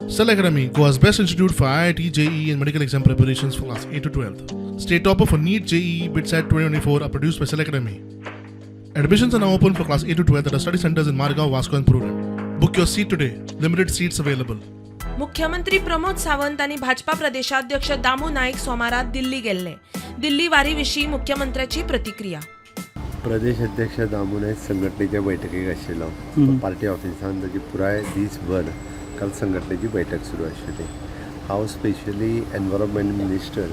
Cell Academy, Goa's best institute for IIT, JEE and medical exam preparations for class 8 to 12th. State topper for NEET, JEE, BITSAT 2024 are produced by Cell Academy. Admissions are now open for class 8 to 12th at our study centers in Margao, Vasco and Prudent. Book your seat today. Limited seats available. मुख्यमंत्री प्रमोद सावंत आणि भाजपा प्रदेशाध्यक्ष दामू नाईक सोमारात दिल्ली गेल्ले. दिल्ली वारीविषयी मुख्यमंत्र्याची प्रतिक्रिया. प्रदेश अध्यक्ष दामू नाईक संघटनेच्या बैठकीक आशिल्लो. Party ऑफिसान ताजी पुराय दीसभर काल संघटनेची बैठक सुरू आशिल्ली. हांव स्पेशली एनवायरमेंट मिनिस्टर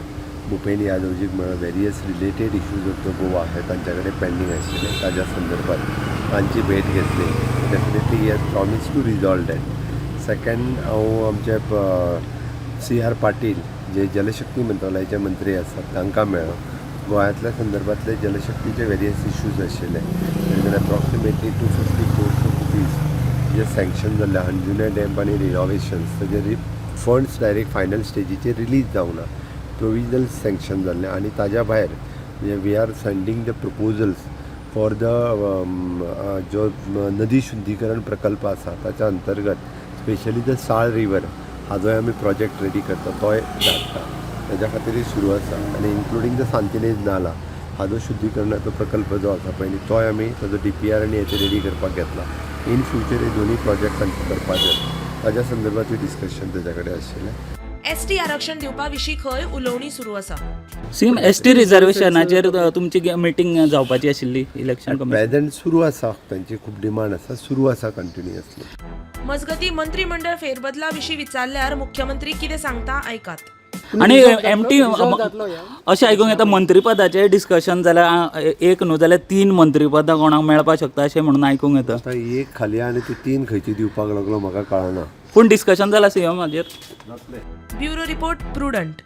भुपेन यादवजीक मेळ्ळो. Various related issues of the Goa हे तांचे कडेन पेंडींग आशिल्ले. ताज्या संदर्भात तांची भेट घेतली. Definitely he has promise to resolve that. Second हांव आमचे CR पाटील जे जलशक्ती मंत्रालयाचे मंत्री आसात तांकां मेळ्ळो. गोंयांतल्या संदर्भातले जलशक्तीचे वेरियस इश्यूज आशिल्ले. अप्रॉक्सिमेटली 250 crores ऑफ रुपीज जे सँक्शन जाल्ले अंजुने डॅम आनी रिनोवेशन्स ताजे फंड्स डायरेक्ट फायनल स्टेजीचेर रिलीज जावना. प्रोविजनल सँक्शन जाल्ले आनी ताज्या भायर we are sending the proposals for the जो नदी शुद्धीकरण प्रकल्प आसा ताच्या अंतर्गत स्पेशली द साळ रिवर हाजोय आमी प्रोजेक्ट रेडी करता तोय धाडटा. ताज्या खातीर सुरू आसा आनी इन्क्लुडींग द सांतिनेज नाला हाजो शुद्धीकरणाचो प्रकल्प जो आसा पळय तोय आमी ताजो DPR आनी हेचे रेडी करपाक घेतला. इन फ्युचर हे दोन्ही प्रोजेक्ट आमचे करपाचे ताज्या संदर्भात डिस्कशन ताजे कडेन आशिल्लें. ST आरक्षण दिवपा विशीं खंय उलोवणी सुरू आसा. सीम ST रिजर्वेशनाचेर तुमची मिटींग जावपाची आशिल्ली इलेक्शन प्रेझेंट सुरू आसा. तांची खूब डिमांड आसा, सुरू आसा कंटिन्युअसली. मजगती मंत्रिमंडळ फेरबदला विशीं विचारल्यार मुख्यमंत्री कितें सांगता आयकात. आणि MT अशें आयकूंक येता मंत्रीपदाचें डिस्कशन जाल्यार एक न्हू जाल्यार 3 मंत्रीपदां कोणाक मेळपाक शकता अशें म्हणून आयकूंक येता. आतां एक खाली आनी ती 3 खंयची दिवपाक लागलो म्हाका कळना. पूण डिस्कशन जालां CM हाजेर. Bureau report prudent.